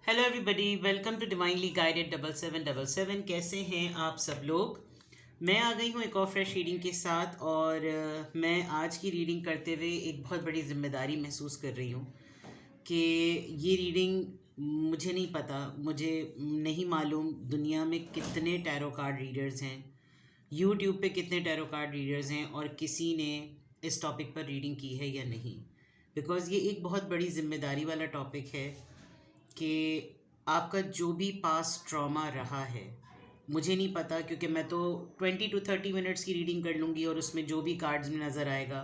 Hello everybody, welcome to divinely guided 7777। कैसे हैं आप सब लोग। मैं आ गई हूँ एक और फ्रेश रीडिंग के साथ और मैं आज की रीडिंग करते हुए एक बहुत बड़ी जिम्मेदारी महसूस कर रही हूँ कि ये रीडिंग मुझे नहीं पता, मुझे नहीं मालूम दुनिया में कितने टैरो कार्ड रीडर्स हैं, यूट्यूब पे कितने टैरो कार्ड रीडर्स हैं और किसी ने इस टॉपिक पर रीडिंग की है या नहीं। बिकॉज़ ये एक बहुत बड़ी जिम्मेदारी वाला टॉपिक है कि आपका जो भी पास ट्रॉमा रहा है, मुझे नहीं पता क्योंकि मैं तो 20 to 30 मिनट्स की रीडिंग कर लूँगी और उसमें जो भी कार्ड्स में नज़र आएगा,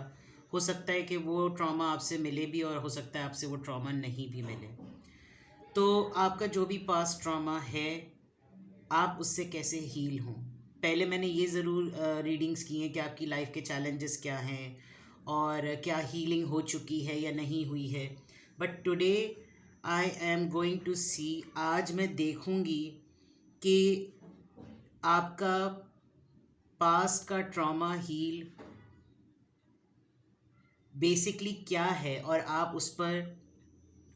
हो सकता है कि वो ट्रॉमा आपसे मिले भी और हो सकता है आपसे वो ट्रॉमा नहीं भी मिले। तो आपका जो भी पास ट्रॉमा है, आप उससे कैसे हील हों। पहले मैंने ये ज़रूर रीडिंग्स की हैं कि आपकी लाइफ के चैलेंजेस क्या हैं और क्या हीलिंग हो चुकी है या नहीं हुई है। But today I am going to see, आज मैं देखूंगी कि आपका पास्ट का ट्रॉमा हील बेसिकली क्या है और आप उस पर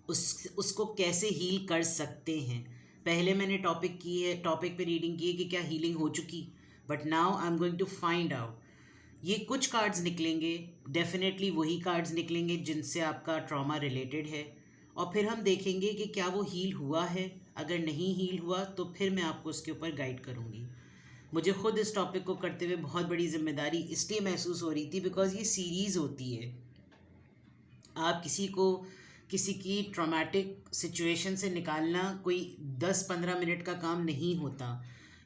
उसको कैसे हील कर सकते हैं। पहले मैंने टॉपिक पे रीडिंग की है कि क्या हीलिंग हो चुकी, but now I am going to find out. ये कुछ कार्ड्स निकलेंगे, डेफिनेटली वही कार्ड्स निकलेंगे जिनसे आपका ट्रॉमा रिलेटेड है और फिर हम देखेंगे कि क्या वो हील हुआ है। अगर नहीं हील हुआ तो फिर मैं आपको उसके ऊपर गाइड करूँगी। मुझे खुद इस टॉपिक को करते हुए बहुत बड़ी जिम्मेदारी इसलिए महसूस हो रही थी बिकॉज ये सीरीज़ होती है। आप किसी की ट्रॉमेटिक सिचुएशन से निकालना कोई 10-15 मिनट का काम नहीं होता।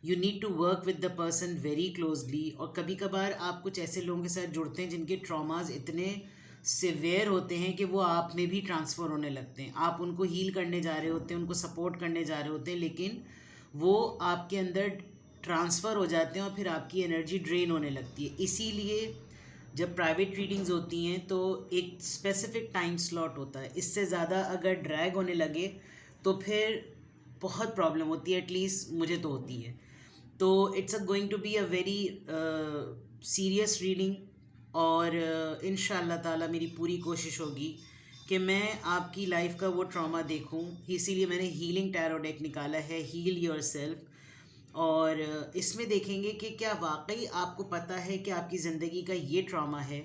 You need to work with the person very closely. और कभी कभार आप कुछ ऐसे लोगों के साथ जुड़ते हैं जिनके ट्रॉमाज इतने सिवियर होते हैं कि वो आप में भी ट्रांसफ़र होने लगते हैं। आप उनको हील करने जा रहे होते हैं, उनको सपोर्ट करने जा रहे होते हैं, लेकिन वो आपके अंदर ट्रांसफ़र हो जाते हैं और फिर आपकी एनर्जी ड्रेन होने लगती है। इसीलिए जब प्राइवेट रीडिंग्स होती हैं तो एक स्पेसिफिक टाइम स्लॉट होता है। इससे ज़्यादा अगर ड्रैग होने लगे तो फिर बहुत प्रॉब्लम होती है, एटलीस्ट मुझे तो होती है। तो it's going to be a very serious reading और इंशाल्लाह ताला मेरी पूरी कोशिश होगी कि मैं आपकी लाइफ का वो ट्रॉमा देखूं। इसीलिए मैंने हीलिंग टैरो डेक निकाला है, हील योरसेल्फ। और इसमें देखेंगे कि क्या वाकई आपको पता है कि आपकी ज़िंदगी का ये ट्रॉमा है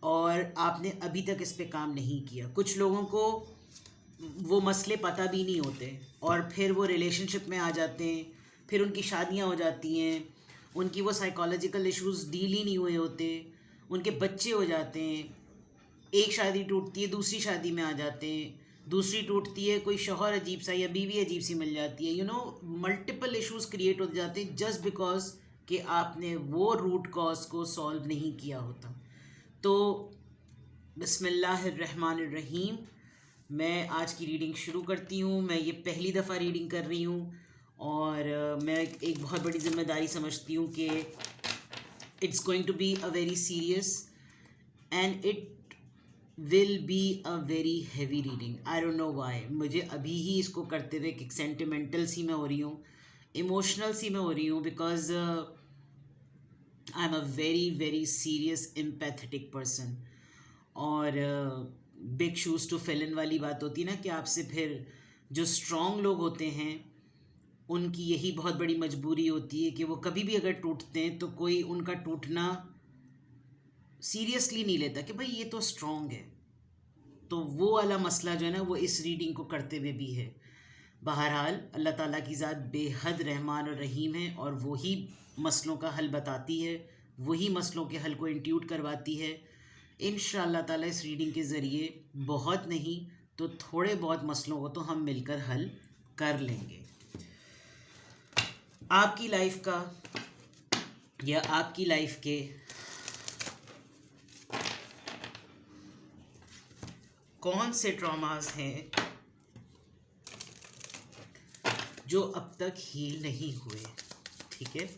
और आपने अभी तक इस पे काम नहीं किया। कुछ लोगों को वो मसले पता भी नहीं होते और फिर वो रिलेशनशिप में आ जाते हैं, फिर उनकी शादियां हो जाती हैं, उनकी वो साइकोलॉजिकल इश्यूज डील ही नहीं हुए होते, उनके बच्चे हो जाते हैं, एक शादी टूटती है दूसरी शादी में आ जाते हैं, दूसरी टूटती है कोई शौहर अजीब सा या बीवी अजीब सी मिल जाती है। मल्टीपल इश्यूज क्रिएट हो जाते हैं जस्ट बिकॉज कि आपने वो रूट कॉज को सॉल्व नहीं किया होता। तो बिस्मिल्लाहिर्रहमानिर्रहीम, मैं आज की रीडिंग शुरू करती हूँ। मैं ये पहली दफ़ा रीडिंग कर रही हूँ और मैं एक बहुत बड़ी जिम्मेदारी समझती हूँ कि it's going to be a very serious and it will be a very heavy reading. I don't know why, मुझे अभी ही इसको करते हुए एक सेंटिमेंटल सी मैं हो रही हूँ, इमोशनल सी मैं हो रही हूँ because I am a very very serious empathetic person. और big shoes to fill in वाली बात होती है ना कि आपसे फिर जो स्ट्रॉन्ग लोग होते हैं उनकी यही बहुत बड़ी मजबूरी होती है कि वो कभी भी अगर टूटते हैं तो कोई उनका टूटना सीरियसली नहीं लेता कि भाई ये तो स्ट्रॉन्ग है। तो वो वाला मसला जो है ना वो इस रीडिंग को करते हुए भी है। बहरहाल अल्लाह ताला की ज़ात बेहद रहमान और रहीम है और वही मसलों का हल बताती है, वही मसलों के हल को इंट्यूट करवाती है। इंशाअल्लाह ताला इस रीडिंग के ज़रिए बहुत नहीं तो थोड़े बहुत मसलों को तो हम मिलकर हल कर लेंगे। आपकी लाइफ का या आपकी लाइफ के कौन से ट्रॉमास हैं जो अब तक हील नहीं हुए। ठीक है,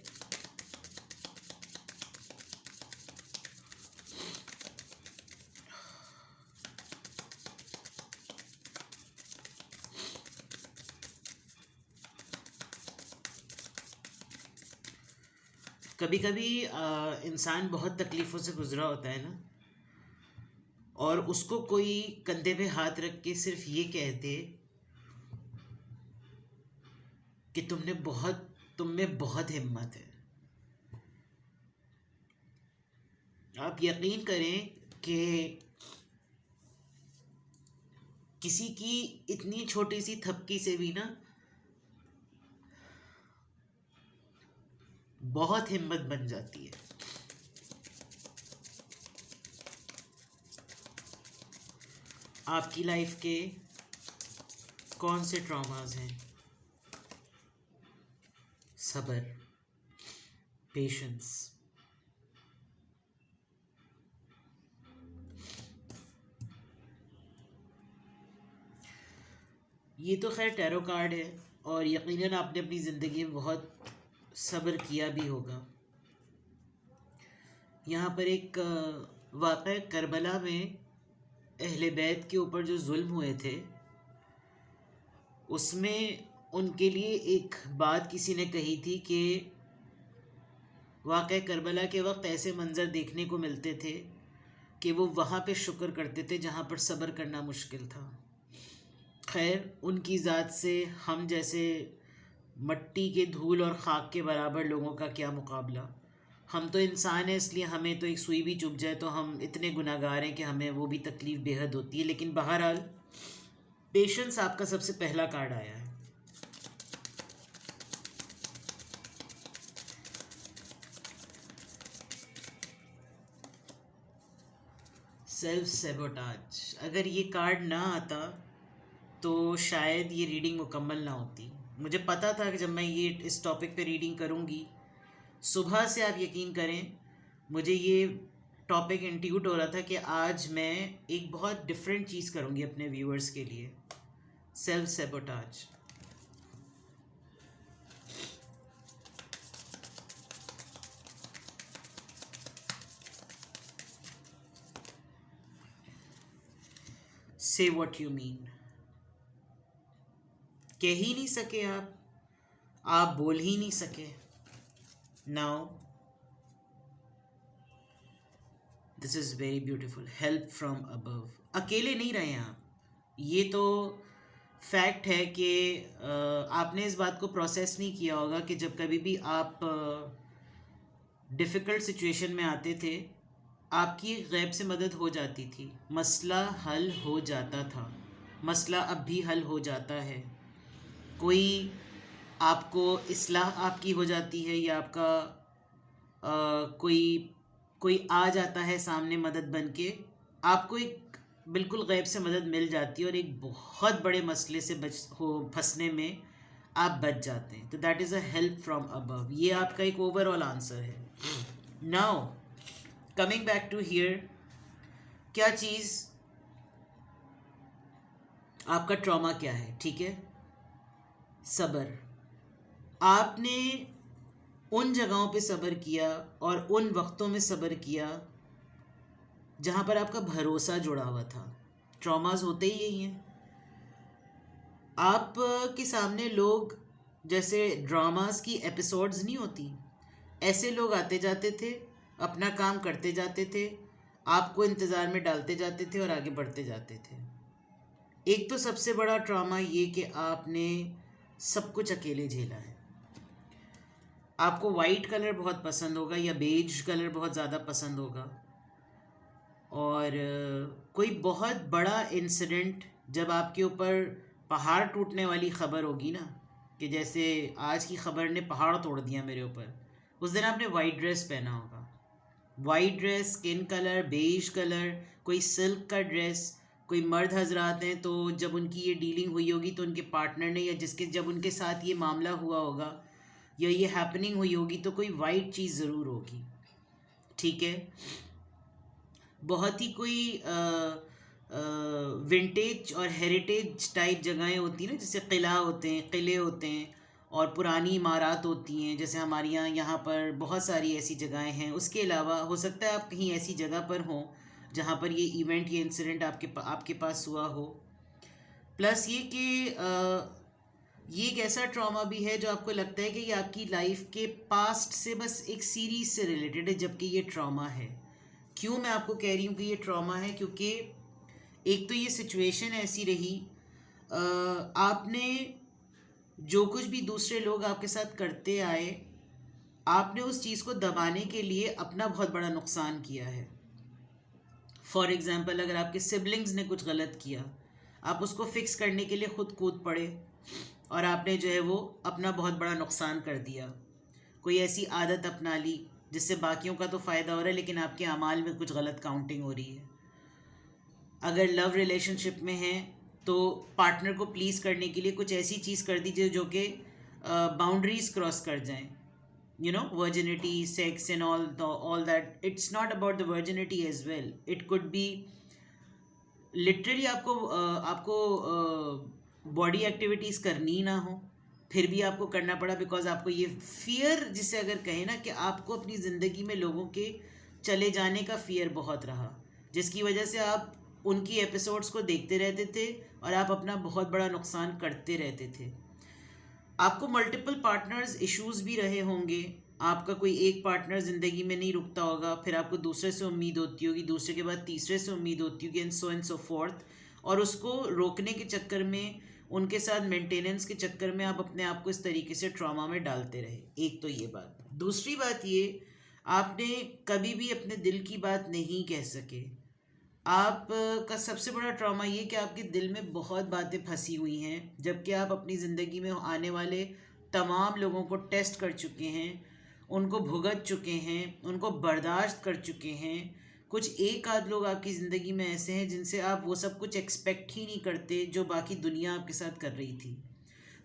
कभी कभी इंसान बहुत तकलीफ़ों से गुजरा होता है ना, और उसको कोई कंधे पे हाथ रख के सिर्फ ये कह दे कि तुम में बहुत हिम्मत है। आप यकीन करें कि किसी की इतनी छोटी सी थपकी से भी ना बहुत हिम्मत बन जाती है। आपकी लाइफ के कौन से ट्रॉमास हैं? सब्र, पेशेंस। ये तो खैर टैरो कार्ड है और यकीनन आपने अपनी ज़िंदगी में बहुत सब्र किया भी होगा। यहाँ पर एक वाक़या करबला में अहले बैत के ऊपर जो जुल्म हुए थे, उसमें उनके लिए एक बात किसी ने कही थी कि वाक़या करबला के वक्त ऐसे मंज़र देखने को मिलते थे कि वो वहाँ पे शुक्र करते थे जहाँ पर सब्र करना मुश्किल था। खैर, उनकी ज़ात से हम जैसे मट्टी के धूल और ख़ाक के बराबर लोगों का क्या मुकाबला। हम तो इंसान हैं, इसलिए हमें तो एक सुई भी चुभ जाए तो हम इतने गुनाहगार हैं कि हमें वो भी तकलीफ़ बेहद होती है। लेकिन बहरहाल पेशेंस आपका सबसे पहला कार्ड आया है। Self sabotage. अगर ये कार्ड ना आता तो शायद ये रीडिंग मुकम्मल ना होती। मुझे पता था कि जब मैं ये इस टॉपिक पे रीडिंग करूँगी, सुबह से आप यकीन करें मुझे ये टॉपिक इंट्यूट हो रहा था कि आज मैं एक बहुत डिफरेंट चीज़ करूँगी अपने व्यूअर्स के लिए। Self sabotage. से व्हाट यू मीन। कह ही नहीं सके आप बोल ही नहीं सके। Now this is very beautiful. Help from above. अकेले नहीं रहे हैं आप। ये तो फैक्ट है कि आपने इस बात को प्रोसेस नहीं किया होगा कि जब कभी भी आप डिफ़िकल्ट सिचुएशन में आते थे, आपकी गैब से मदद हो जाती थी, मसला हल हो जाता था। मसला अब भी हल हो जाता है। कोई आपको इस्लाह आपकी हो जाती है या आपका कोई आ जाता है सामने मदद बन के, आपको एक बिल्कुल गैब से मदद मिल जाती है और एक बहुत बड़े मसले से फंसने में आप बच जाते हैं। तो that is a help from above. ये आपका एक ओवरऑल आंसर है। Now coming back to here, क्या चीज़ आपका ट्रॉमा क्या है? ठीक है, सब्र। आपने उन जगहों पे सब्र किया और उन वक्तों में सब्र किया जहाँ पर आपका भरोसा जुड़ा हुआ था। ट्रॉमास होते ही यही हैं। आप के सामने लोग जैसे ड्रामास की एपिसोड्स नहीं होती, ऐसे लोग आते जाते थे, अपना काम करते जाते थे, आपको इंतज़ार में डालते जाते थे और आगे बढ़ते जाते थे। एक तो सबसे बड़ा ट्रॉमा ये कि आपने सब कुछ अकेले झेला है। आपको वाइट कलर बहुत पसंद होगा या बेज कलर बहुत ज़्यादा पसंद होगा, और कोई बहुत बड़ा इंसिडेंट जब आपके ऊपर पहाड़ टूटने वाली ख़बर होगी ना, कि जैसे आज की ख़बर ने पहाड़ तोड़ दिया मेरे ऊपर, उस दिन आपने वाइट ड्रेस पहना होगा। White dress, skin colour, beige colour, कोई सिल्क का ड्रेस। कोई मर्द हजरात हैं तो जब उनकी ये डीलिंग हुई होगी तो उनके पार्टनर ने या जब उनके साथ ये मामला हुआ होगा या ये हैपनिंग हुई होगी तो कोई वाइट चीज़ ज़रूर होगी। ठीक है, बहुत ही कोई विंटेज और हेरिटेज टाइप जगहें होती हैं ना, जैसे किले होते हैं और पुरानी इमारत होती हैं, जैसे हमारे यहाँ पर बहुत सारी ऐसी जगहें हैं। उसके अलावा हो सकता है आप कहीं ऐसी जगह पर हों जहाँ पर ये इवेंट, ये इंसिडेंट आपके पास हुआ हो। प्लस ये कि ये एक ऐसा ट्रॉमा भी है जो आपको लगता है कि ये आपकी लाइफ के पास्ट से बस एक सीरीज़ से रिलेटेड है, जबकि ये ट्रॉमा है। क्यों मैं आपको कह रही हूँ कि ये ट्रॉमा है? क्योंकि एक तो ये सिचुएशन ऐसी रही, आपने जो कुछ भी दूसरे लोग आपके साथ करते आए, आपने उस चीज़ को दबाने के लिए अपना बहुत बड़ा नुकसान किया है। फॉर एग्ज़ाम्पल, अगर आपके सिबलिंग्स ने कुछ गलत किया, आप उसको फिक्स करने के लिए खुद कूद पड़े और आपने जो है वो अपना बहुत बड़ा नुकसान कर दिया। कोई ऐसी आदत अपना ली जिससे बाकियों का तो फ़ायदा हो रहा है लेकिन आपके अमाल में कुछ गलत काउंटिंग हो रही है। अगर लव रिलेशनशिप में हैं तो पार्टनर को प्लीज़ करने के लिए कुछ ऐसी चीज़ कर दीजिए जो कि बाउंड्रीज क्रॉस कर जाएं। You know, virginity, sex and all that. It's not about the virginity as well. It could be literally आपको बॉडी एक्टिविटीज़ करनी ना हो, फिर भी आपको करना पड़ा बिकॉज आपको ये फियर, जिसे अगर कहें ना कि आपको अपनी ज़िंदगी में लोगों के चले जाने का फियर बहुत रहा, जिसकी वजह से आप उनकी एपिसोड्स को देखते रहते थे और आप अपना बहुत बड़ा नुकसान करते रहते थे। आपको मल्टीपल पार्टनर्स इश्यूज भी रहे होंगे। आपका कोई एक पार्टनर ज़िंदगी में नहीं रुकता होगा, फिर आपको दूसरे से उम्मीद होती होगी, दूसरे के बाद तीसरे से उम्मीद होती होगी, एंड सो फोर्थ। और उसको रोकने के चक्कर में, उनके साथ मेंटेनेंस के चक्कर में आप अपने आप को इस तरीके से ट्रॉमा में डालते रहे। एक तो ये बात। दूसरी बात ये, आपने कभी भी अपने दिल की बात नहीं कह सके। आप का सबसे बड़ा ट्रॉमा ये कि आपके दिल में बहुत बातें फंसी हुई हैं, जबकि आप अपनी ज़िंदगी में आने वाले तमाम लोगों को टेस्ट कर चुके हैं, उनको भुगत चुके हैं, उनको बर्दाश्त कर चुके हैं। कुछ एक आध लोग आपकी ज़िंदगी में ऐसे हैं जिनसे आप वो सब कुछ एक्सपेक्ट ही नहीं करते जो बाकी दुनिया आपके साथ कर रही थी।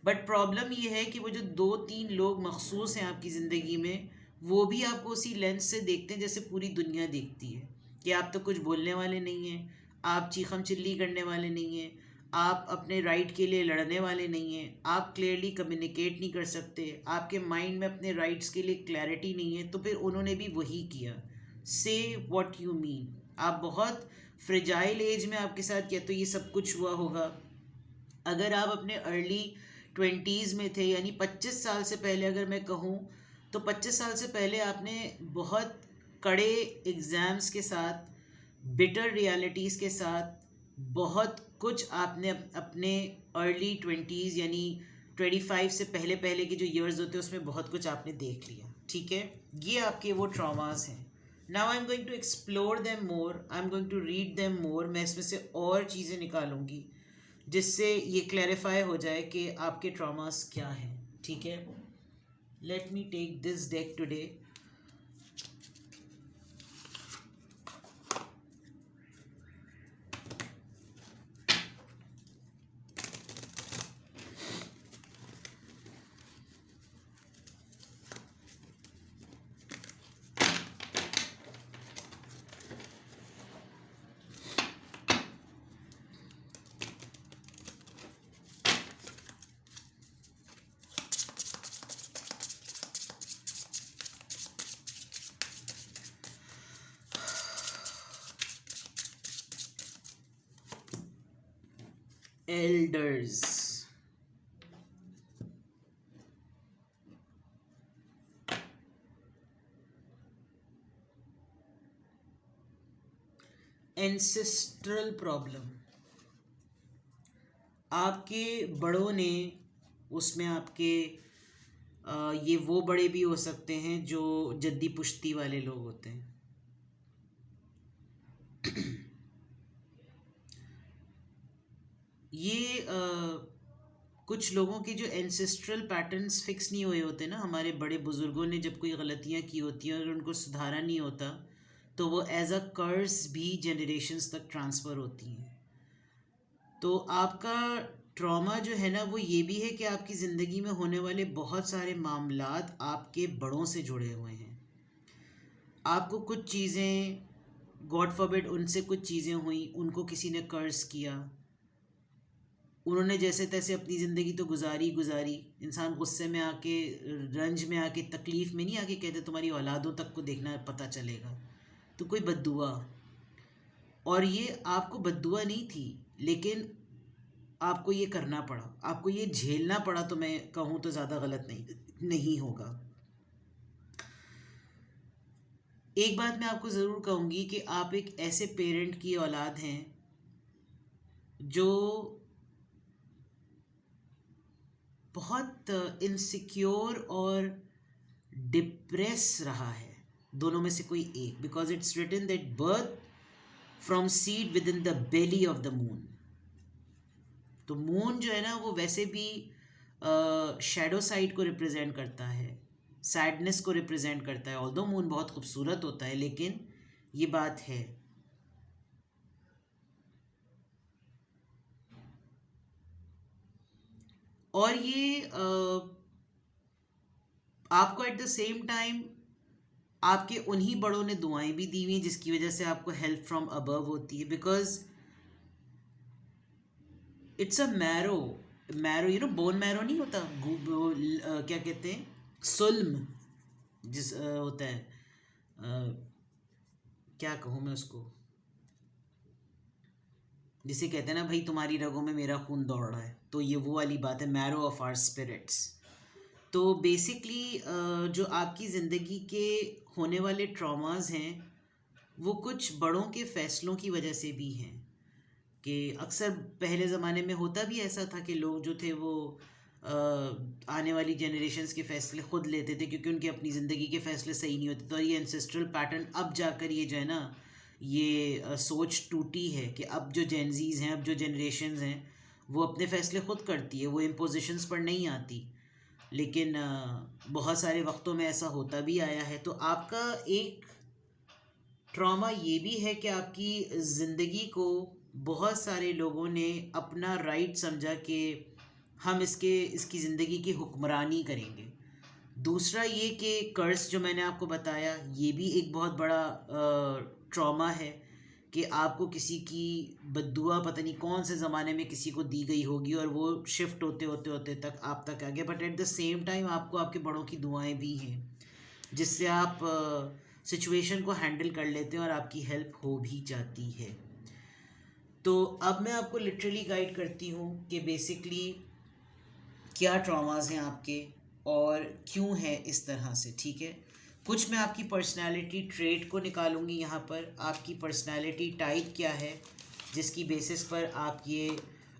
बट प्रॉब्लम ये है कि वो जो 2-3 लोग मखसूस हैं आपकी ज़िंदगी में, वो भी आपको उसी लेंस से देखते हैं जैसे पूरी दुनिया देखती है, कि आप तो कुछ बोलने वाले नहीं हैं, आप चीखम चिल्ली करने वाले नहीं हैं, आप अपने राइट के लिए लड़ने वाले नहीं हैं, आप क्लियरली कम्युनिकेट नहीं कर सकते, आपके माइंड में अपने राइट्स के लिए क्लैरिटी नहीं है। तो फिर उन्होंने भी वही किया, से व्हाट यू मीन। आप बहुत फ्रेजाइल एज में आपके साथ किया तो ये सब कुछ हुआ होगा। अगर आप अपने अर्ली 20s में थे, यानी 25 साल से पहले अगर मैं कहूँ, तो 25 साल से पहले आपने बहुत कड़े एग्ज़ाम्स के साथ, बिटर रियलिटीज़ के साथ, बहुत कुछ आपने अपने अर्ली 20s यानी 25 से पहले पहले के जो ईयर्स होते हैं उसमें बहुत कुछ आपने देख लिया। ठीक है, ये आपके वो ट्रॉमास हैं। Now I am going to explore them more, I am going to read them more. मैं इसमें से और चीज़ें निकालूंगी जिससे ये क्लैरिफाई हो जाए कि आपके ट्रॉमास क्या हैं। ठीक है, let me take this deck today. Elders, ancestral problem. आपके बड़ों ने, उसमें आपके ये वो बड़े भी हो सकते हैं जो जद्दी पुश्ती वाले लोग होते हैं। ये कुछ लोगों के जो एंसेस्ट्रल पैटर्न्स फिक्स नहीं हुए होते ना, हमारे बड़े बुज़ुर्गों ने जब कोई गलतियाँ की होती हैं और उनको सुधारा नहीं होता, तो वो एज अ कर्स भी जनरेशन्स तक ट्रांसफ़र होती हैं। तो आपका ट्रॉमा जो है ना, वो ये भी है कि आपकी ज़िंदगी में होने वाले बहुत सारे मामलात आपके बड़ों से जुड़े हुए हैं। आपको कुछ चीज़ें, गॉड फॉरबिड, उनसे कुछ चीज़ें हुई, उनको किसी ने कर्ज किया, उन्होंने जैसे तैसे अपनी ज़िंदगी तो गुजारी। इंसान गुस्से में आके, रंज में आके, तकलीफ़ में नहीं आके कहते तुम्हारी औलादों तक को देखना पता चलेगा। तो कोई बद्दुआ, और ये आपको बद्दुआ नहीं थी, लेकिन आपको ये करना पड़ा, आपको ये झेलना पड़ा। तो मैं कहूँ तो ज़्यादा गलत नहीं होगा। एक बात मैं आपको ज़रूर कहूँगी कि आप एक ऐसे पेरेंट की औलाद हैं जो बहुत इनसिक्योर और डिप्रेस रहा है, दोनों में से कोई एक, because it's written that birth from seed within the belly of the moon. तो मून जो है ना वो वैसे भी शैडो साइड को रिप्रेजेंट करता है, सैडनेस को रिप्रेजेंट करता है। ऑल्दो मून बहुत खूबसूरत होता है, लेकिन ये बात है। और ये आपको एट द सेम टाइम आपके उन्हीं बड़ों ने दुआएं भी दी हुई हैं, जिसकी वजह से आपको हेल्प फ्रॉम अबव होती है, because it's a marrow. Marrow you know, bone marrow नहीं होता, क्या कहते हैं, सुल्म जिस होता है, क्या कहूँ मैं उसको, जिसे कहते हैं ना भाई तुम्हारी रगों में मेरा खून दौड़ रहा है, तो ये वो वाली बात है, मैरो ऑफ आवर स्पिरिट्स। तो बेसिकली जो आपकी ज़िंदगी के होने वाले ट्रॉमास हैं वो कुछ बड़ों के फ़ैसलों की वजह से भी हैं। कि अक्सर पहले ज़माने में होता भी ऐसा था कि लोग जो थे वो आने वाली जनरेशन्स के फ़ैसले ख़ुद लेते थे, क्योंकि उनकी अपनी ज़िंदगी के फ़ैसले सही नहीं होते। तो ये एंसेस्ट्रल पैटर्न अब जाकर ये जो है ना, ये सोच टूटी है कि अब जो जेनजीज़ हैं, अब जो जनरेशन्स हैं, वो अपने फ़ैसले ख़ुद करती है, वो इम्पोजिशंस पर नहीं आती। लेकिन बहुत सारे वक्तों में ऐसा होता भी आया है। तो आपका एक ट्रॉमा ये भी है कि आपकी ज़िंदगी को बहुत सारे लोगों ने अपना राइट समझा कि हम इसकी ज़िंदगी की हुक्मरानी करेंगे। दूसरा ये कि कर्ज जो मैंने आपको बताया, ये भी एक बहुत बड़ा ट्रॉमा है कि आपको किसी की बद्दुआ पता नहीं कौन से ज़माने में किसी को दी गई होगी और वो शिफ्ट होते होते होते तक आप तक आ गया। But at the same time आपको आपके बड़ों की दुआएं भी हैं, जिससे आप सिचुएशन को हैंडल कर लेते हैं और आपकी हेल्प हो भी जाती है। तो अब मैं आपको लिटरली गाइड करती हूँ कि बेसिकली क्या ट्रॉमास हैं आपके और क्यों है इस तरह से, ठीक है। कुछ मैं आपकी पर्सनालिटी ट्रेट को निकालूंगी यहाँ पर, आपकी पर्सनालिटी टाइप क्या है जिसकी बेसिस पर आप ये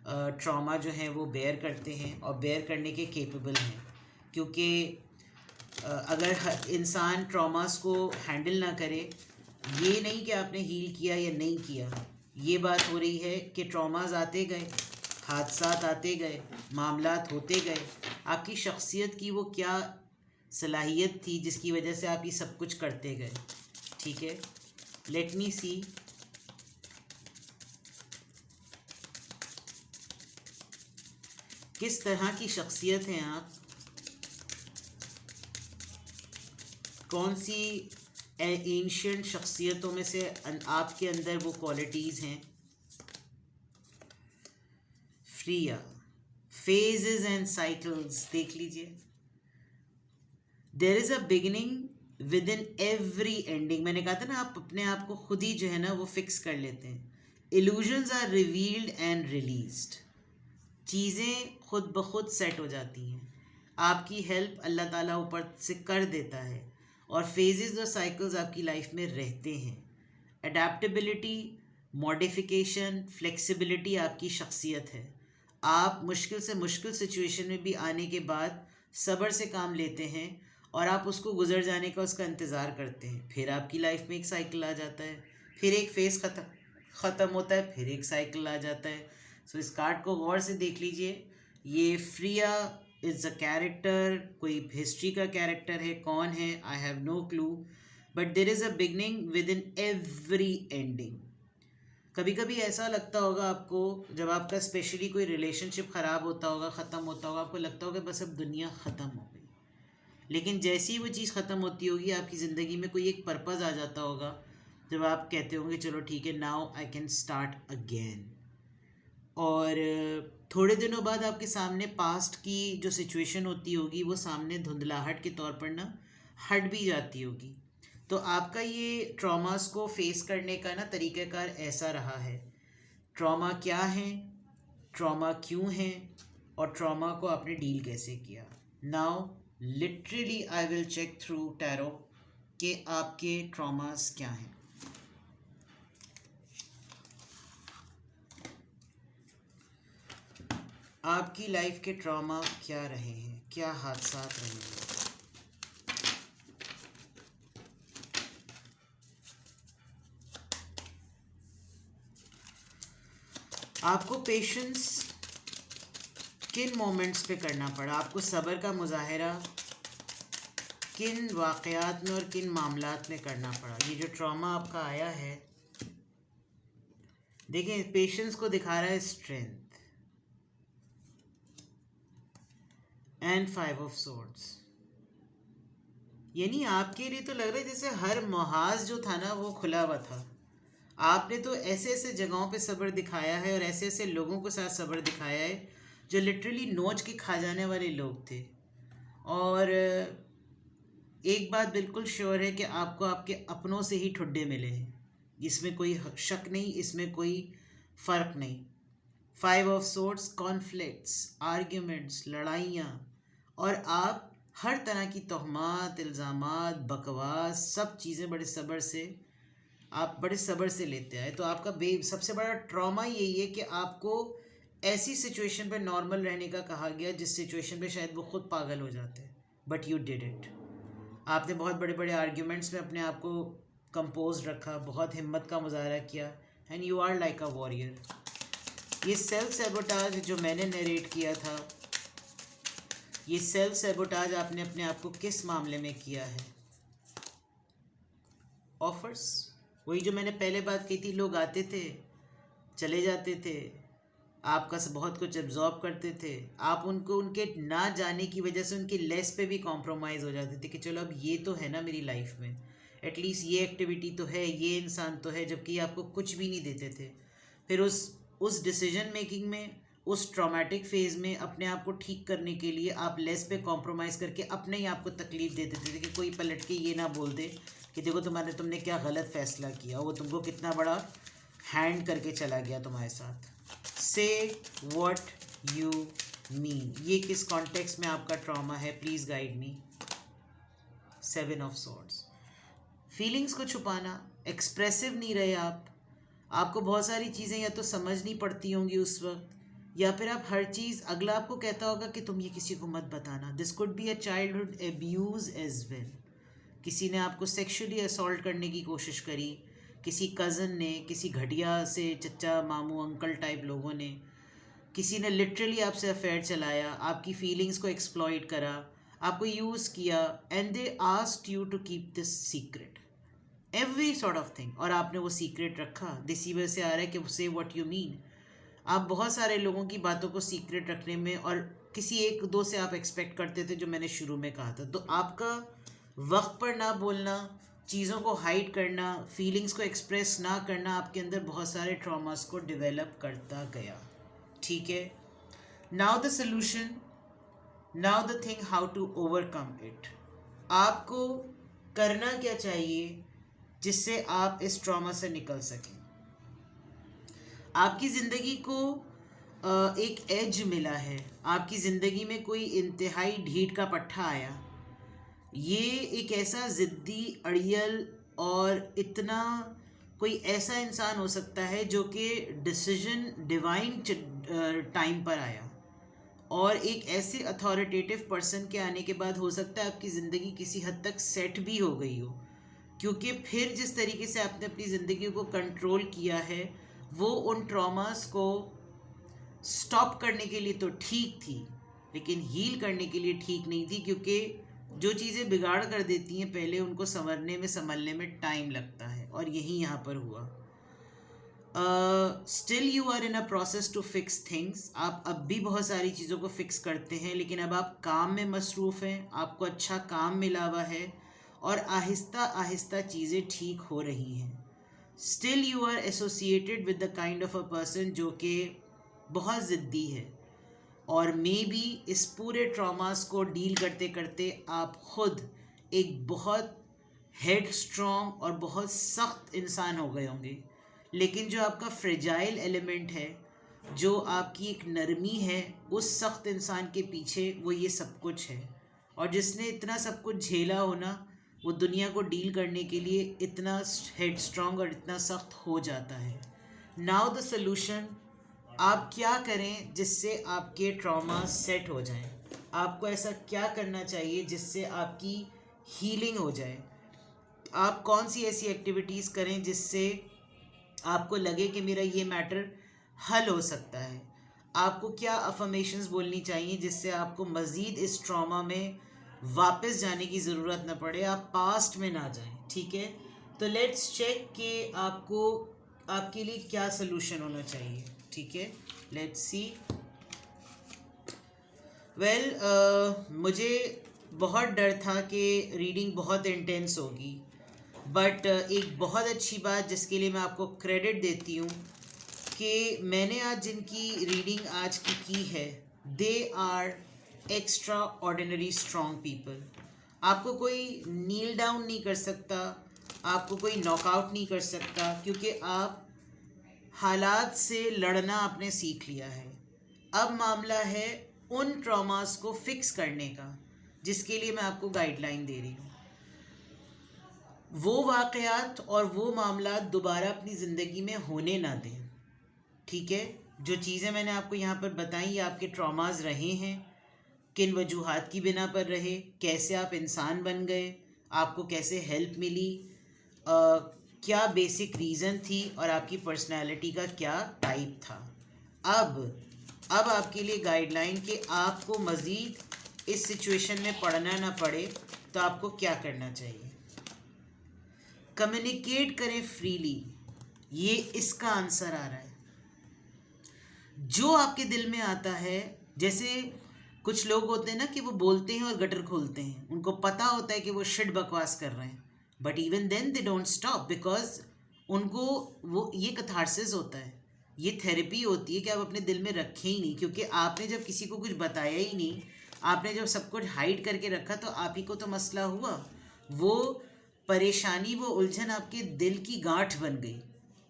ट्रॉमा जो है वो बेयर करते हैं और बेयर करने के केपेबल हैं। क्योंकि अगर इंसान ट्रॉमास को हैंडल ना करे, ये नहीं कि आपने हील किया या नहीं किया, ये बात हो रही है कि ट्रॉमास आते गए, हादसात आते गए, मामलात होते गए, आपकी शख्सियत की वो क्या सलाहियत थी जिसकी वजह से आप ये सब कुछ करते गए, ठीक है। लेट मी सी। किस तरह की शख्सियत हैं आप, कौन सी एंशिएंट शख्सियतों में से आपके अंदर वो क्वालिटीज़ हैं। फ्रिया, फेजेस एंड साइकिल्स देख लीजिए। There is a beginning within every ending. मैंने कहा था ना, आप अपने आप को खुद ही जो है ना वो फिक्स कर लेते हैं। Illusions are revealed and released. चीज़ें खुद ब खुद सेट हो जाती हैं, आपकी हेल्प अल्लाह ताला ऊपर से कर देता है, और फेजेस और साइकिल्स आपकी लाइफ में रहते हैं। अडेप्टेबिलिटी, मॉडिफिकेशन, फ्लेक्सिबिलिटी आपकी शख्सियत है। आप मुश्किल से मुश्किल सिचुएशन में भी आने के बाद सब्र से काम लेते हैं और आप उसको गुजर जाने का उसका इंतज़ार करते हैं। फिर आपकी लाइफ में एक साइकिल आ जाता है, फिर एक फेज़ ख़त्म होता है, फिर एक साइकिल आ जाता है। सो इस कार्ड को गौर से देख लीजिए। ये फ्रिया इज़ अ कैरेक्टर, कोई हिस्ट्री का कैरेक्टर है, कौन है I have no clue, but there is a beginning within every ending. कभी कभी ऐसा लगता होगा आपको, जब आपका स्पेशली कोई रिलेशनशिप ख़राब होता होगा, ख़त्म होता होगा, आपको लगता होगा बस अब दुनिया ख़त्म हो गई। लेकिन जैसे ही वो चीज़ ख़त्म होती होगी, आपकी ज़िंदगी में कोई एक पर्पज़ आ जाता होगा, जब आप कहते होंगे चलो ठीक है, now I can start again. और थोड़े दिनों बाद आपके सामने पास्ट की जो सिचुएशन होती होगी वो सामने धुंधलाहट के तौर पर ना हट भी जाती होगी। तो आपका ये ट्रॉमास को फेस करने का ना तरीक़ाकार ऐसा रहा है। ट्रॉमा क्या है, ट्रॉमा क्यों है, और ट्रॉमा को आपने डील कैसे किया। Now literally I will check through tarot कि आपके ट्रॉमास क्या हैं। आपकी लाइफ के ट्रॉमा क्या रहे हैं, क्या हादसात रहे हैं? आपको पेशेंस किन मोमेंट्स पे करना पड़ा? आपको सब्र का मुजाहरा किन वाक़यात में और किन मामलात में करना पड़ा? ये जो ट्रॉमा आपका आया है, देखें पेशेंस को दिखा रहा है स्ट्रेंथ एंड 5 ऑफ सोर्ड्स। यानी आपके लिए तो लग रहा है जैसे हर मुहाज जो था ना वो खुला हुआ था। आपने तो ऐसे ऐसे जगहों पे सब्र दिखाया है और ऐसे ऐसे लोगों के साथ सब्र दिखाया है जो लिटरली नोच के खा जाने वाले लोग थे। और एक बात बिल्कुल श्योर है कि आपको आपके अपनों से ही ठुड्डे मिले हैं, इसमें कोई शक नहीं, इसमें कोई फ़र्क नहीं। 5 ऑफ सोर्ड्स, कॉन्फ्लिक्ट्स, आर्ग्यूमेंट्स, लड़ाइयाँ, और आप हर तरह की तोहमात, इल्ज़ामात, बकवास, सब चीज़ें बड़े सब्र से लेते आए। तो आपका सबसे बड़ा ट्रॉमा यही है कि आपको ऐसी सिचुएशन पे नॉर्मल रहने का कहा गया जिस सिचुएशन पे शायद वो खुद पागल हो जाते, बट यू डिड इट। आपने बहुत बड़े बड़े आर्ग्यूमेंट्स में अपने आप को कंपोज रखा, बहुत हिम्मत का मुजाहरा किया, and you are like a warrior. ये सेल्फ सैबोटाज जो मैंने नरेट किया था, ये सेल्फ सैबोटाज आपने अपने आप को किस मामले में किया है? ऑफर्स, वही जो मैंने पहले बात की थी, लोग आते थे चले जाते थे, आपका बहुत कुछ एब्जॉर्ब करते थे, आप उनको उनके ना जाने की वजह से उनकी लेस पे भी कॉम्प्रोमाइज़ हो जाते थे कि चलो अब ये तो है ना मेरी लाइफ में, एटलीस्ट ये एक्टिविटी तो है, ये इंसान तो है, जबकि आपको कुछ भी नहीं देते थे। फिर उस डिसीजन मेकिंग में, उस ट्रॉमेटिक फेज़ में अपने आप को ठीक करने के लिए आप लेस पे कॉम्प्रोमाइज़ करके अपने ही आपको तकलीफ़ दे देते थे कि कोई पलट के ये ना बोल दे कि देखो तुमने क्या गलत फ़ैसला किया, वो तुमको कितना बड़ा हैंड करके चला गया तुम्हारे साथ। से व्हाट यू मीन, ये किस कॉन्टेक्स्ट में आपका ट्रॉमा है? Please guide me. 7 of swords, feelings को छुपाना, एक्सप्रेसिव नहीं रहे आप। आपको बहुत सारी चीज़ें या तो समझनी पड़ती होंगी उस वक्त, या फिर आप हर चीज़, अगला आपको कहता होगा कि तुम ये किसी को मत बताना। This could be a childhood abuse as well. किसी ने आपको सेक्सुअली असॉल्ट करने की कोशिश करी, किसी कज़न ने, किसी घटिया से चचा मामू अंकल टाइप लोगों ने, किसी ने लिटरली आपसे अफेयर चलाया, आपकी फीलिंग्स को एक्सप्लॉइट करा, आपको यूज़ किया, and they asked you to keep this secret, every sort of thing, और आपने वो सीक्रेट रखा। दिस वजह से आ रहा है कि से व्हाट यू मीन। आप बहुत सारे लोगों की बातों को सीक्रेट रखने में, और किसी एक दो से आप एक्सपेक्ट करते थे, जो मैंने शुरू में कहा था। तो आपका वक्त पर ना बोलना, चीज़ों को हाइड करना, फीलिंग्स को एक्सप्रेस ना करना आपके अंदर बहुत सारे ट्रॉमास को डेवलप करता गया। ठीक है, now the solution, now the thing how to overcome it. आपको करना क्या चाहिए जिससे आप इस ट्रॉमा से निकल सकें? आपकी ज़िंदगी को एक एज मिला है, आपकी ज़िंदगी में कोई इंतहाई ढीठ का पट्टा आया। ये एक ऐसा ज़िद्दी, अड़ियल और इतना कोई ऐसा इंसान हो सकता है जो कि डिसीजन डिवाइन टाइम पर आया, और एक ऐसे अथॉरिटेटिव पर्सन के आने के बाद हो सकता है आपकी ज़िंदगी किसी हद तक सेट भी हो गई हो, क्योंकि फिर जिस तरीके से आपने अपनी ज़िंदगी को कंट्रोल किया है वो उन ट्रॉमास को स्टॉप करने के लिए तो ठीक थी, लेकिन हील करने के लिए ठीक नहीं थी, क्योंकि जो चीज़ें बिगाड़ कर देती हैं पहले उनको संवरने में, संभलने में टाइम लगता है, और यही यहाँ पर हुआ। Still you are in a process to fix things. आप अब भी बहुत सारी चीज़ों को फिक्स करते हैं, लेकिन अब आप काम में मसरूफ़ हैं, आपको अच्छा काम मिला हुआ है, और आहिस्ता आहिस्ता चीज़ें ठीक हो रही हैं। Still you are associated with the kind of a person जो कि बहुत ज़िद्दी है, और मे बी इस पूरे ट्रॉमास को डील करते करते आप खुद एक बहुत हेड स्ट्रॉन्ग और बहुत सख्त इंसान हो गए होंगे, लेकिन जो आपका फ्रेजाइल एलिमेंट है, जो आपकी एक नरमी है, उस सख्त इंसान के पीछे वो ये सब कुछ है। और जिसने इतना सब कुछ झेला हो ना, वो दुनिया को डील करने के लिए इतना हेड स्ट्रॉन्ग और इतना सख्त हो जाता है। नाउ द सोल्यूशन, आप क्या करें जिससे आपके ट्रॉमा सेट हो जाएं? आपको ऐसा क्या करना चाहिए जिससे आपकी हीलिंग हो जाए? आप कौन सी ऐसी एक्टिविटीज़ करें जिससे आपको लगे कि मेरा ये मैटर हल हो सकता है? आपको क्या अफर्मेशंस बोलनी चाहिए जिससे आपको मज़ीद इस ट्रॉमा में वापस जाने की ज़रूरत ना पड़े, आप पास्ट में ना जाएं? ठीक है, तो लेट्स चेक कि आपको आपके लिए क्या सलूशन होना चाहिए. ठीक है, लेट्स सी. मुझे बहुत डर था कि रीडिंग बहुत इंटेंस होगी, बट एक बहुत अच्छी बात जिसके लिए मैं आपको क्रेडिट देती हूँ कि मैंने आज जिनकी रीडिंग आज की है, they are extraordinary strong people. आपको कोई नील डाउन नहीं कर सकता, आपको कोई नॉकआउट नहीं कर सकता, क्योंकि आप हालात से लड़ना आपने सीख लिया है. अब मामला है उन ट्रॉमास को फिक्स करने का जिसके लिए मैं आपको गाइडलाइन दे रही हूँ. वो वाक़यात और वो मामला दोबारा अपनी ज़िंदगी में होने ना दें. ठीक है, जो चीज़ें मैंने आपको यहाँ पर बताई ये आपके ट्रॉमास रहे हैं, किन वजूहात की बिना पर रहे, कैसे आप इंसान बन गए, आपको कैसे हेल्प मिली, क्या बेसिक रीज़न थी और आपकी पर्सनैलिटी का क्या टाइप था. अब आपके लिए गाइडलाइन कि आपको मज़ीद इस सिचुएशन में पड़ना ना पड़े तो आपको क्या करना चाहिए. कम्युनिकेट करें फ्रीली, ये इसका आंसर आ रहा है. जो आपके दिल में आता है, जैसे कुछ लोग होते हैं ना कि वो बोलते हैं और गटर खोलते हैं, उनको पता होता है कि वो शिट बकवास कर रहे हैं, but even then they don't stop because उनको वो ये कथारसिस होता है, ये थेरेपी होती है कि आप अपने दिल में रखें ही नहीं, क्योंकि आपने जब किसी को कुछ बताया ही नहीं, आपने जब सब कुछ हाइड करके रखा तो आप ही को तो मसला हुआ. वो परेशानी, वो उलझन आपके दिल की गांठ बन गई,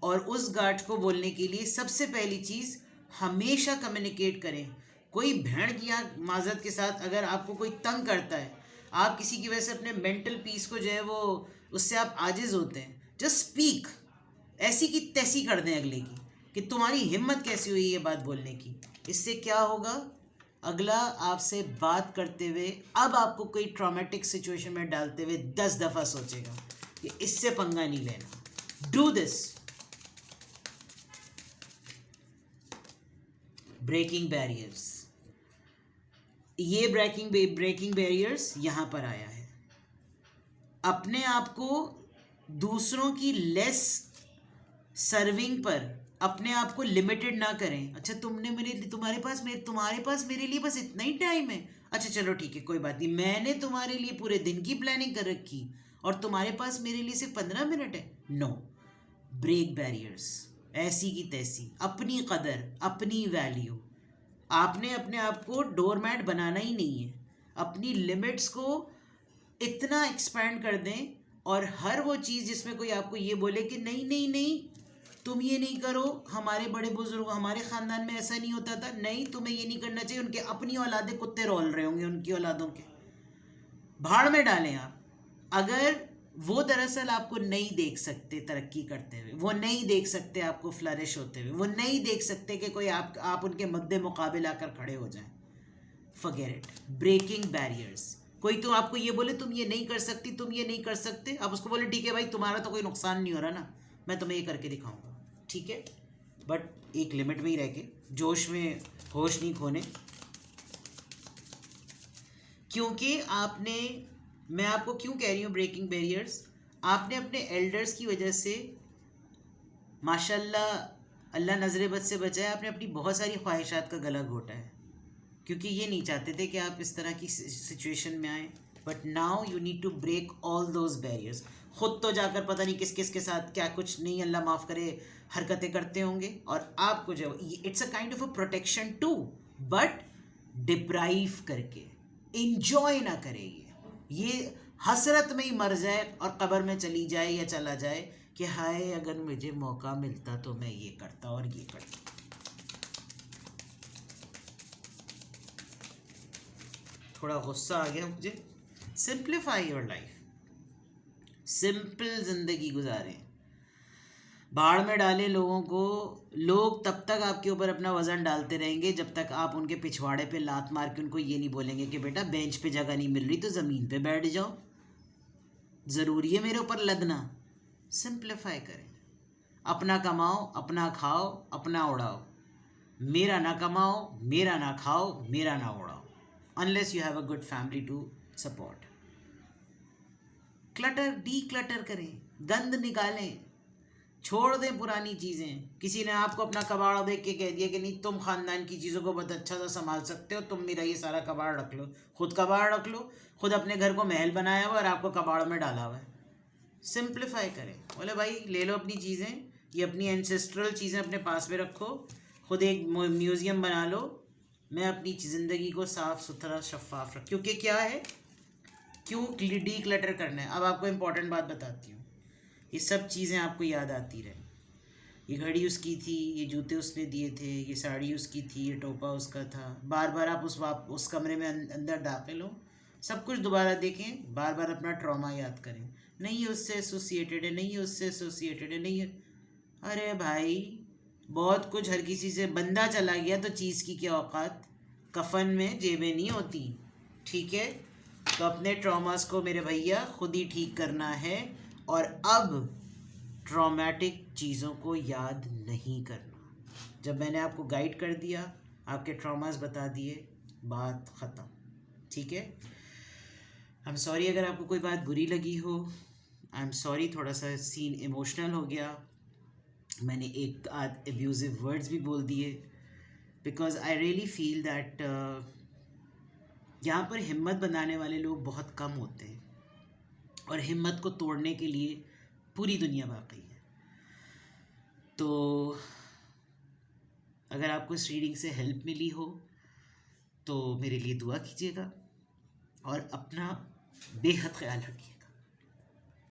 और उस गांठ को बोलने के लिए सबसे पहली चीज़, हमेशा कम्युनिकेट करें. कोई भेड़ की आँख माजरत के साथ अगर आपको कोई तंग करता है, आप किसी की वजह से अपने मेंटल पीस को जो है वो उससे आप आजिज़ होते हैं, जस्ट स्पीक. ऐसी की तैसी कर दें अगले की कि तुम्हारी हिम्मत कैसी हुई ये बात बोलने की. इससे क्या होगा, अगला आपसे बात करते हुए अब आपको कोई ट्रॉमेटिक सिचुएशन में डालते हुए 10 दफ़ा सोचेगा कि इससे पंगा नहीं लेना. Do this. ब्रेकिंग बैरियर्स, ये ब्रेकिंग बैरियर्स यहाँ पर आया है. अपने आप को दूसरों की लेस सर्विंग पर अपने आप को लिमिटेड ना करें. अच्छा, तुम्हारे पास मेरे लिए बस इतना ही टाइम है, अच्छा चलो ठीक है कोई बात नहीं, मैंने तुम्हारे लिए पूरे दिन की प्लानिंग कर रखी और तुम्हारे पास मेरे लिए सिर्फ 15 मिनट है. No, break barriers. ऐसी की तैसी, अपनी कदर, अपनी वैल्यू. आपने अपने आप को डोरमैट बनाना ही नहीं है. अपनी लिमिट्स को इतना एक्सपैंड कर दें, और हर वो चीज़ जिसमें कोई आपको ये बोले कि नहीं नहीं नहीं तुम ये नहीं करो, हमारे बड़े बुजुर्ग, हमारे ख़ानदान में ऐसा नहीं होता था, नहीं तुम्हें ये नहीं करना चाहिए, उनके अपनी औलादे कुत्ते रोल रहे होंगे, उनकी औलादों के भाड़ में डालें आप. अगर वो दरअसल आपको नहीं देख सकते तरक्की करते हुए, वो नहीं देख सकते आपको फ्लरिश होते हुए, वो नहीं देख सकते कि कोई आप उनके मद्दे मुकाबिल आकर खड़े हो जाएं, फॉरगेट इट. Breaking barriers. कोई तो आपको ये बोले तुम ये नहीं कर सकती, तुम ये नहीं कर सकते, आप उसको बोले ठीक है भाई तुम्हारा तो कोई नुकसान नहीं हो रहा ना, मैं तुम्हें ये करके दिखाऊंगा, ठीक है, बट एक लिमिट में ही रह के, जोश में होश नहीं खोने. क्योंकि मैं आपको क्यों कह रही हूँ ब्रेकिंग बैरियर्स, आपने अपने एल्डर्स की वजह से माशाल्लाह, अल्लाह नज़र बद से बचाए, आपने अपनी बहुत सारी ख्वाहिशात का गला घोटा है, क्योंकि ये नहीं चाहते थे कि आप इस तरह की सिचुएशन में आए. But now you need to break all those barriers. ख़ुद तो जाकर पता नहीं किस किस के साथ क्या कुछ नहीं, अल्लाह माफ़ करे, हरकतें करते होंगे, और आपको जो it's a kind of a protection too, but deprive करके इंजॉय ना करे, ये हसरत में ही मर जाए और कब्र में चली जाए या चला जाए कि हाय अगर मुझे मौका मिलता तो मैं ये करता और ये करता. थोड़ा गुस्सा आ गया मुझे. सिंप्लीफाई योर लाइफ, सिंपल ज़िंदगी गुजारें. भाड़ में डाले लोगों को। लोग तब तक आपके ऊपर अपना वज़न डालते रहेंगे जब तक आप उनके पिछवाड़े पे लात मार के उनको ये नहीं बोलेंगे कि बेटा बेंच पे जगह नहीं मिल रही तो ज़मीन पे बैठ जाओ, ज़रूरी है मेरे ऊपर लदना। सिंप्लीफाई करें, अपना कमाओ, अपना खाओ, अपना उड़ाओ। मेरा ना कमाओ, मेरा ना खाओ, मेरा ना उड़ाओ, unless you have a good family to support. Clutter declutter करें, गंद निकालें, छोड़ दें पुरानी चीज़ें। किसी ने आपको अपना कबाड़ देख के कह दिया कि नहीं तुम ख़ानदान की चीज़ों को बहुत अच्छा सा संभाल सकते हो, तुम मेरा ये सारा कबाड़ रख लो, खुद कबाड़ रख लो, खुद अपने घर को महल बनाया हुआ और आपको कबाड़ में डाला हुआ है। सिंप्लीफाई करें, बोले भाई ले लो अपनी चीज़ें, ये अपनी एंसेस्ट्रल चीज़ें अपने पास में रखो, खुद एक म्यूज़ियम बना लो। मैं अपनी ज़िंदगी को साफ़ सुथरा शफाफ रख, क्योंकि क्या है, क्यों डी क्लटर करना है। अब आपको इम्पोर्टेंट बात बताती हूँ, ये सब चीज़ें आपको याद आती रहे। ये घड़ी उसकी थी, ये जूते उसने दिए थे, ये साड़ी उसकी थी, ये टोपा उसका था। बार बार आप उस कमरे में अंदर दाखिल हो, सब कुछ दोबारा देखें, बार बार अपना ट्रॉमा याद करें। नहीं ये उससे एसोसिएटेड है, नहीं ये उससे एसोसिएटेड है, नहीं ये। अरे भाई बहुत कुछ हर किसी से, बंदा चला गया तो चीज़ की क्या औकात, कफन में जेबें नहीं होती, ठीक है। तो अपने ट्रॉमास को मेरे भैया खुद ही ठीक करना है, और अब ट्रॉमेटिक चीज़ों को याद नहीं करना। जब मैंने आपको गाइड कर दिया, आपके ट्रॉमास बता दिए, बात ख़त्म, ठीक है। आई एम सॉरी अगर आपको कोई बात बुरी लगी हो, आई एम सॉरी थोड़ा सा सीन इमोशनल हो गया, मैंने एक आध एब्यूज़िव वर्ड्स भी बोल दिए, because I really feel that यहाँ पर हिम्मत बनाने वाले लोग बहुत कम होते हैं, और हिम्मत को तोड़ने के लिए पूरी दुनिया बाकी है। तो अगर आपको इस रीडिंग से हेल्प मिली हो तो मेरे लिए दुआ कीजिएगा, और अपना बेहद ख्याल रखिए।